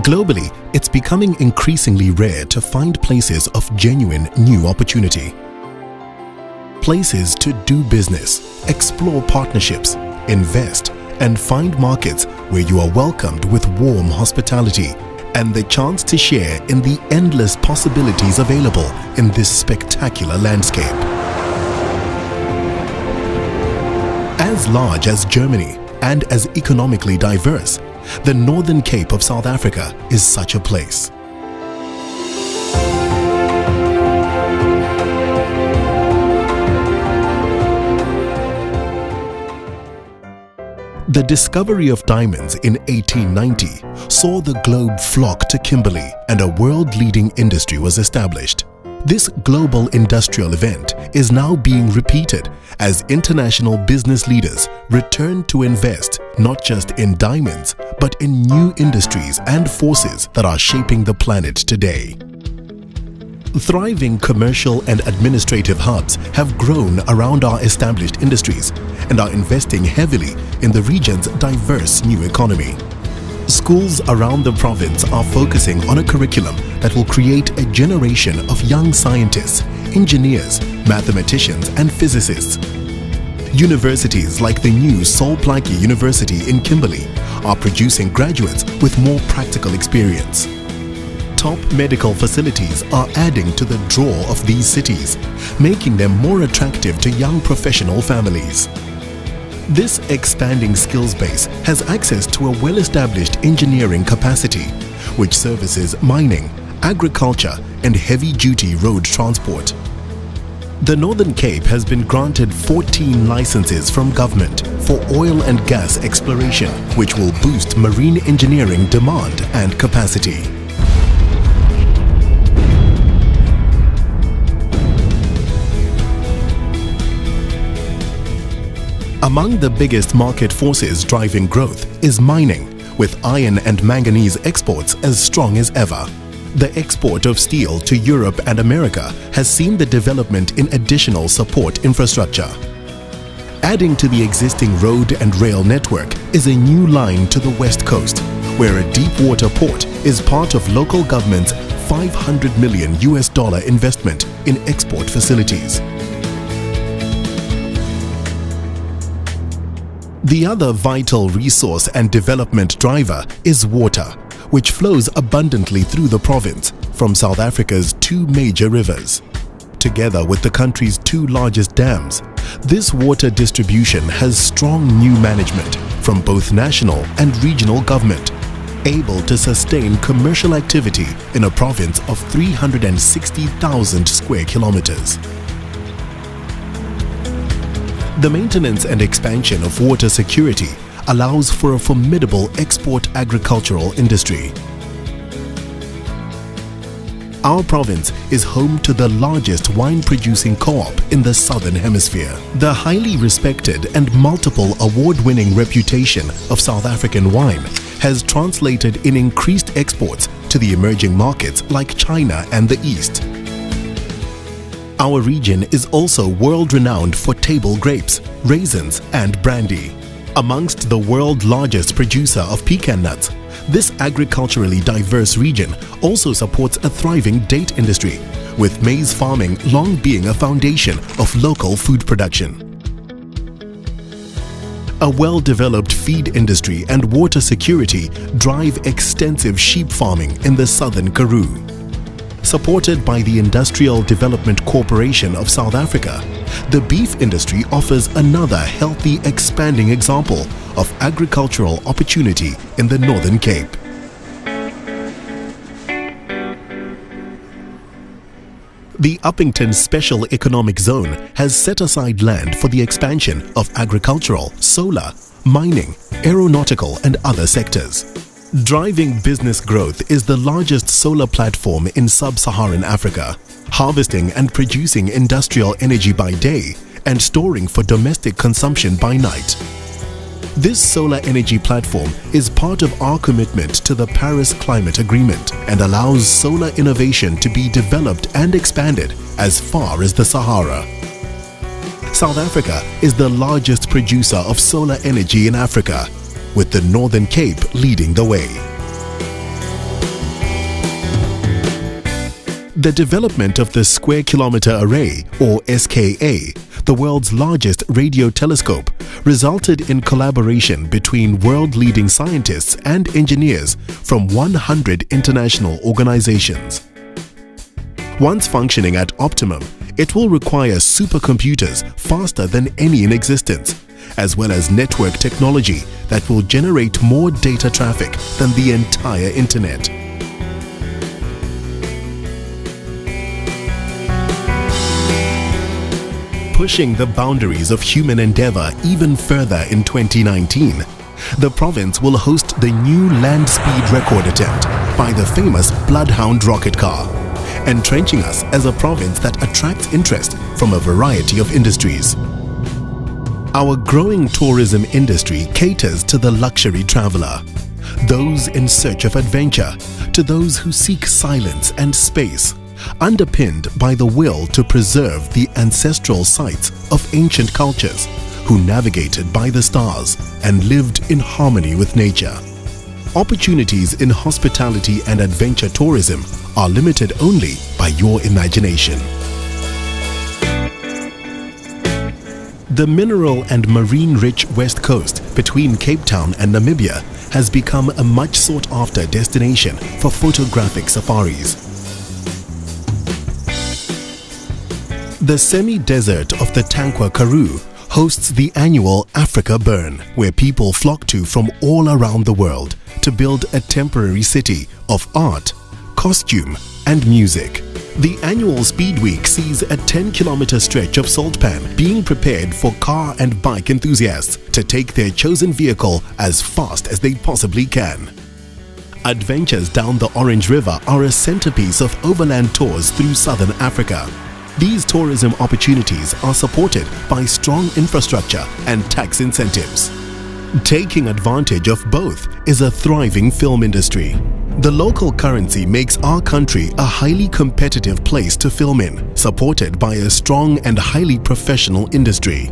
Globally, it's becoming increasingly rare to find places of genuine new opportunity. Places to do business, explore partnerships, invest, and find markets where you are welcomed with warm hospitality and the chance to share in the endless possibilities available in this spectacular landscape. As large as Germany and as economically diverse, the Northern Cape of South Africa is such a place. The discovery of diamonds in 1890 saw the globe flock to Kimberley and a world-leading industry was established. This global industrial event is now being repeated as international business leaders return to invest not just in diamonds, but in new industries and forces that are shaping the planet today. Thriving commercial and administrative hubs have grown around our established industries and are investing heavily in the region's diverse new economy. Schools around the province are focusing on a curriculum that will create a generation of young scientists, engineers, mathematicians, and physicists. Universities like the new Sol Plaatje University in Kimberley are producing graduates with more practical experience. Top medical facilities are adding to the draw of these cities, making them more attractive to young professional families. This expanding skills base has access to a well-established engineering capacity, which services mining, agriculture, and heavy-duty road transport. The Northern Cape has been granted 14 licenses from government for oil and gas exploration, which will boost marine engineering demand and capacity. Among the biggest market forces driving growth is mining, with iron and manganese exports as strong as ever. The export of steel to Europe and America has seen the development in additional support infrastructure. Adding to the existing road and rail network is a new line to the west coast, where a deep water port is part of local government's $500 million investment in export facilities. The other vital resource and development driver is water, which flows abundantly through the province from South Africa's two major rivers. Together with the country's two largest dams, this water distribution has strong new management from both national and regional government, able to sustain commercial activity in a province of 360,000 square kilometers. The maintenance and expansion of water security allows for a formidable export agricultural industry. Our province is home to the largest wine-producing co-op in the Southern Hemisphere. The highly respected and multiple award-winning reputation of South African wine has translated in increased exports to the emerging markets like China and the East. Our region is also world-renowned for table grapes, raisins, and brandy. Amongst the world's largest producer of pecan nuts, this agriculturally diverse region also supports a thriving date industry, with maize farming long being a foundation of local food production. A well-developed feed industry and water security drive extensive sheep farming in the southern Karoo. Supported by the Industrial Development Corporation of South Africa, the beef industry offers another healthy, expanding example of agricultural opportunity in the Northern Cape. The Upington Special Economic Zone has set aside land for the expansion of agricultural, solar, mining, aeronautical, and other sectors. Driving business growth is the largest solar platform in sub-Saharan Africa, harvesting and producing industrial energy by day and storing for domestic consumption by night. This solar energy platform is part of our commitment to the Paris Climate Agreement and allows solar innovation to be developed and expanded as far as the Sahara. South Africa is the largest producer of solar energy in Africa, with the Northern Cape leading the way. The development of the Square Kilometre Array, or SKA, the world's largest radio telescope, resulted in collaboration between world-leading scientists and engineers from 100 international organizations. Once functioning at optimum, it will require supercomputers faster than any in existence, as well as network technology that will generate more data traffic than the entire internet. Pushing the boundaries of human endeavor even further in 2019, the province will host the new land speed record attempt by the famous Bloodhound rocket car, entrenching us as a province that attracts interest from a variety of industries. Our growing tourism industry caters to the luxury traveler, those in search of adventure, to those who seek silence and space, underpinned by the will to preserve the ancestral sites of ancient cultures who navigated by the stars and lived in harmony with nature. Opportunities in hospitality and adventure tourism are limited only by your imagination. The mineral and marine-rich West Coast between Cape Town and Namibia has become a much sought-after destination for photographic safaris. The semi-desert of the Tankwa Karoo hosts the annual Africa Burn, where people flock to from all around the world to build a temporary city of art, costume and music. The annual Speed Week sees a 10-kilometer stretch of Saltpan being prepared for car and bike enthusiasts to take their chosen vehicle as fast as they possibly can. Adventures down the Orange River are a centerpiece of overland tours through southern Africa. These tourism opportunities are supported by strong infrastructure and tax incentives. Taking advantage of both is a thriving film industry. The local currency makes our country a highly competitive place to film in, supported by a strong and highly professional industry.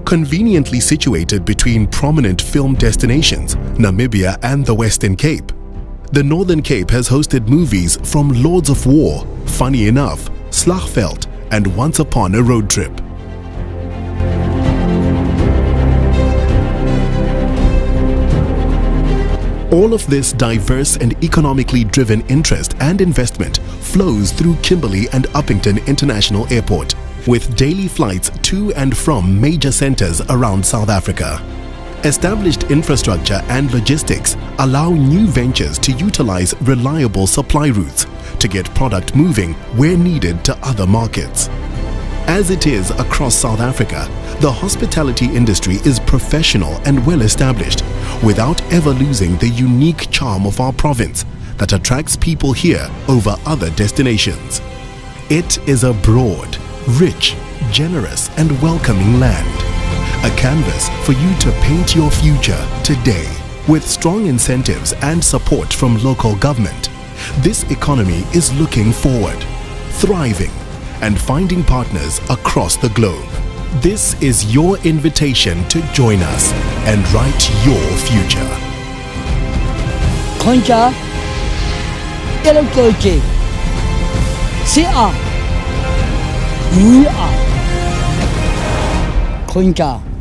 Conveniently situated between prominent film destinations, Namibia and the Western Cape, the Northern Cape has hosted movies from Lords of War, Funny Enough, Slagveld, and Once Upon a Road Trip. All of this diverse and economically driven interest and investment flows through Kimberley and Upington International Airport, with daily flights to and from major centers around South Africa. Established infrastructure and logistics allow new ventures to utilize reliable supply routes to get product moving where needed to other markets. As it is across South Africa, the hospitality industry is professional and well established, without ever losing the unique charm of our province that attracts people here over other destinations. It is a broad, rich, generous and welcoming land, a canvas for you to paint your future today. With strong incentives and support from local government, this economy is looking forward, thriving, and finding partners across the globe. This is your invitation to join us and write your future. Konja, Elokoche, Sia, Konja.